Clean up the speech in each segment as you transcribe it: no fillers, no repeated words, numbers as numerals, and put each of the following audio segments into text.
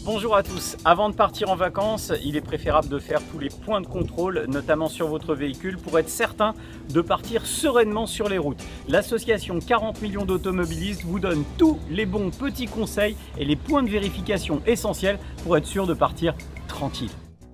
Bonjour à tous, avant de partir en vacances, il est préférable de faire tous les points de contrôle, notamment sur votre véhicule, pour être certain de partir sereinement sur les routes. L'association 40 millions d'automobilistes vous donne tous les bons petits conseils et les points de vérification essentiels pour être sûr de partir tranquille.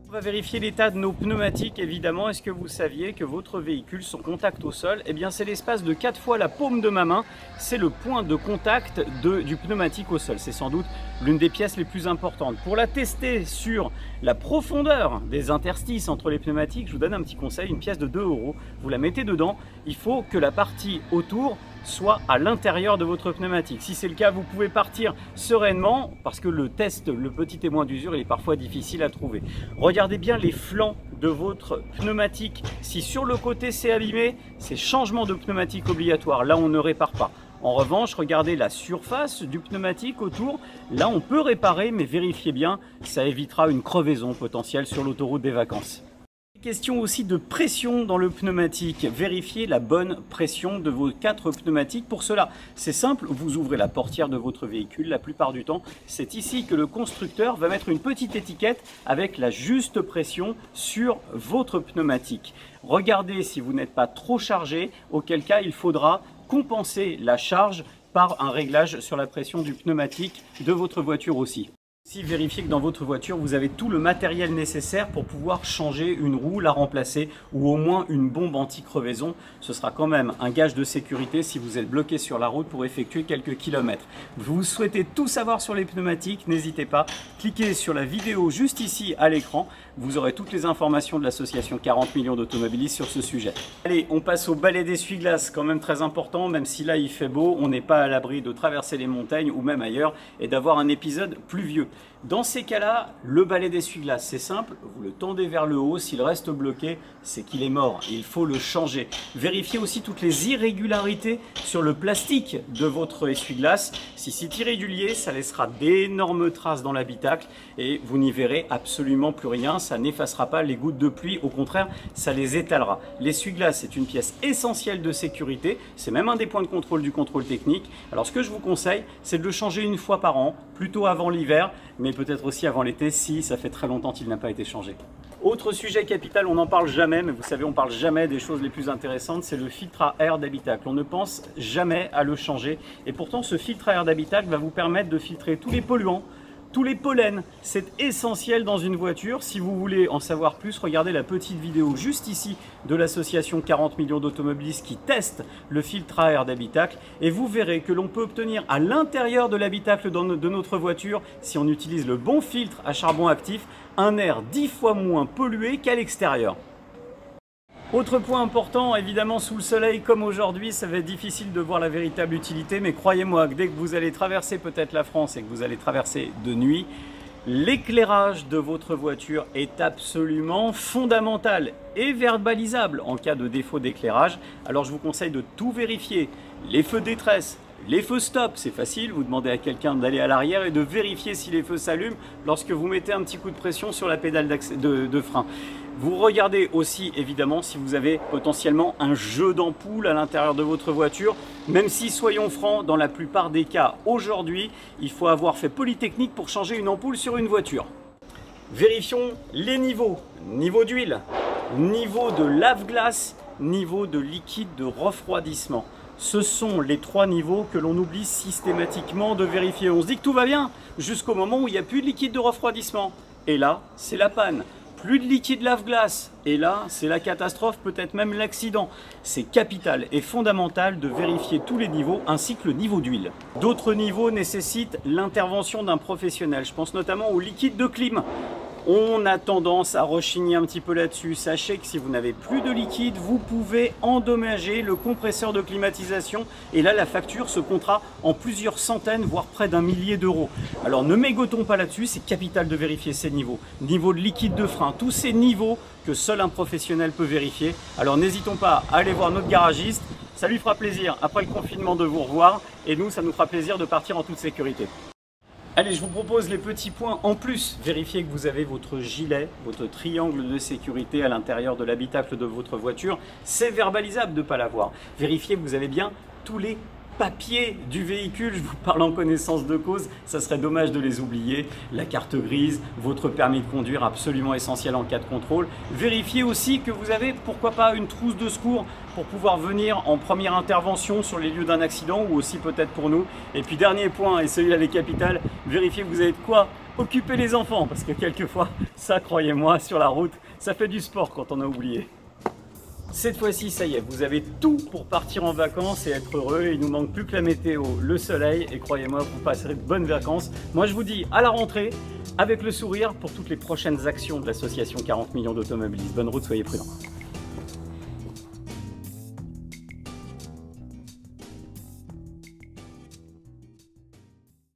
On va vérifier l'état de nos pneumatiques évidemment. Est-ce que vous saviez que votre véhicule, son contact au sol, eh bien c'est l'espace de 4 fois la paume de ma main. C'est le point de contact du pneumatique au sol. C'est sans doute l'une des pièces les plus importantes. Pour la tester sur la profondeur des interstices entre les pneumatiques, je vous donne un petit conseil, une pièce de 2 €. Vous la mettez dedans, il faut que la partie autour soit à l'intérieur de votre pneumatique. Si c'est le cas, vous pouvez partir sereinement parce que le test, le petit témoin d'usure, il est parfois difficile à trouver. Regardez bien les flancs de votre pneumatique. Si sur le côté c'est abîmé, c'est changement de pneumatique obligatoire. Là, on ne répare pas. En revanche, regardez la surface du pneumatique autour. Là, on peut réparer, mais vérifiez bien, ça évitera une crevaison potentielle sur l'autoroute des vacances. Question aussi de pression dans le pneumatique. Vérifiez la bonne pression de vos 4 pneumatiques. Pour cela, c'est simple, vous ouvrez la portière de votre véhicule. La plupart du temps, c'est ici que le constructeur va mettre une petite étiquette avec la juste pression sur votre pneumatique. Regardez si vous n'êtes pas trop chargé, auquel cas il faudra compenser la charge par un réglage sur la pression du pneumatique de votre voiture aussi. Si vérifiez que dans votre voiture, vous avez tout le matériel nécessaire pour pouvoir changer une roue, la remplacer ou au moins une bombe anti-crevaison. Ce sera quand même un gage de sécurité si vous êtes bloqué sur la route pour effectuer quelques kilomètres. Vous souhaitez tout savoir sur les pneumatiques, n'hésitez pas, cliquez sur la vidéo juste ici à l'écran. Vous aurez toutes les informations de l'association 40 millions d'automobilistes sur ce sujet. Allez, on passe au balai d'essuie-glace, quand même très important, même si là il fait beau, on n'est pas à l'abri de traverser les montagnes ou même ailleurs et d'avoir un épisode pluvieux. Dans ces cas-là, le balai d'essuie-glace, c'est simple, vous le tendez vers le haut, s'il reste bloqué, c'est qu'il est mort, il faut le changer. Vérifiez aussi toutes les irrégularités sur le plastique de votre essuie-glace. Si c'est irrégulier, ça laissera d'énormes traces dans l'habitacle et vous n'y verrez absolument plus rien, ça n'effacera pas les gouttes de pluie, au contraire, ça les étalera. L'essuie-glace, c'est une pièce essentielle de sécurité, c'est même un des points de contrôle du contrôle technique. Alors ce que je vous conseille, c'est de le changer une fois par an, plutôt avant l'hiver, mais peut-être aussi avant l'été si ça fait très longtemps qu'il n'a pas été changé. Autre sujet capital, on n'en parle jamais, mais vous savez, on parle jamais des choses les plus intéressantes, c'est le filtre à air d'habitacle. On ne pense jamais à le changer et pourtant ce filtre à air d'habitacle va vous permettre de filtrer tous les polluants, tous les pollens. C'est essentiel dans une voiture. Si vous voulez en savoir plus, regardez la petite vidéo juste ici de l'association 40 millions d'automobilistes qui testent le filtre à air d'habitacle et vous verrez que l'on peut obtenir à l'intérieur de l'habitacle de notre voiture, si on utilise le bon filtre à charbon actif, un air 10 fois moins pollué qu'à l'extérieur. Autre point important, évidemment sous le soleil comme aujourd'hui, ça va être difficile de voir la véritable utilité, mais croyez-moi que dès que vous allez traverser peut-être la France et que vous allez traverser de nuit, l'éclairage de votre voiture est absolument fondamental et verbalisable en cas de défaut d'éclairage. Alors je vous conseille de tout vérifier, les feux de détresse, les feux stop, c'est facile, vous demandez à quelqu'un d'aller à l'arrière et de vérifier si les feux s'allument lorsque vous mettez un petit coup de pression sur la pédale de frein. Vous regardez aussi évidemment si vous avez potentiellement un jeu d'ampoules à l'intérieur de votre voiture, même si, soyons francs, dans la plupart des cas aujourd'hui, il faut avoir fait Polytechnique pour changer une ampoule sur une voiture. Vérifions les niveaux, niveau d'huile, niveau de lave-glace, niveau de liquide de refroidissement. Ce sont les 3 niveaux que l'on oublie systématiquement de vérifier. On se dit que tout va bien jusqu'au moment où il n'y a plus de liquide de refroidissement. Et là, c'est la panne. Plus de liquide lave-glace. Et là, c'est la catastrophe, peut-être même l'accident. C'est capital et fondamental de vérifier tous les niveaux ainsi que le niveau d'huile. D'autres niveaux nécessitent l'intervention d'un professionnel. Je pense notamment au liquide de clim. On a tendance à rechigner un petit peu là-dessus. Sachez que si vous n'avez plus de liquide, vous pouvez endommager le compresseur de climatisation. Et là, la facture se comptera en plusieurs centaines, voire près d'un millier d'euros. Alors ne mégotons pas là-dessus, c'est capital de vérifier ces niveaux. Niveau de liquide de frein, tous ces niveaux que seul un professionnel peut vérifier. Alors n'hésitons pas à aller voir notre garagiste. Ça lui fera plaisir, après le confinement, de vous revoir. Et nous, ça nous fera plaisir de partir en toute sécurité. Allez, je vous propose les petits points en plus. Vérifiez que vous avez votre gilet, votre triangle de sécurité à l'intérieur de l'habitacle de votre voiture. C'est verbalisable de ne pas l'avoir. Vérifiez que vous avez bien tous les papiers du véhicule, je vous parle en connaissance de cause, ça serait dommage de les oublier. La carte grise, votre permis de conduire, absolument essentiel en cas de contrôle. Vérifiez aussi que vous avez, pourquoi pas, une trousse de secours pour pouvoir venir en première intervention sur les lieux d'un accident ou aussi peut-être pour nous. Et puis dernier point, et celui-là les capitales, vérifiez que vous avez de quoi occuper les enfants, parce que quelquefois, ça, croyez-moi, sur la route, ça fait du sport quand on a oublié. Cette fois-ci, ça y est, vous avez tout pour partir en vacances et être heureux. Il nous manque plus que la météo, le soleil, et croyez-moi, vous passerez de bonnes vacances. Moi, je vous dis à la rentrée, avec le sourire, pour toutes les prochaines actions de l'association 40 millions d'automobilistes. Bonne route, soyez prudents.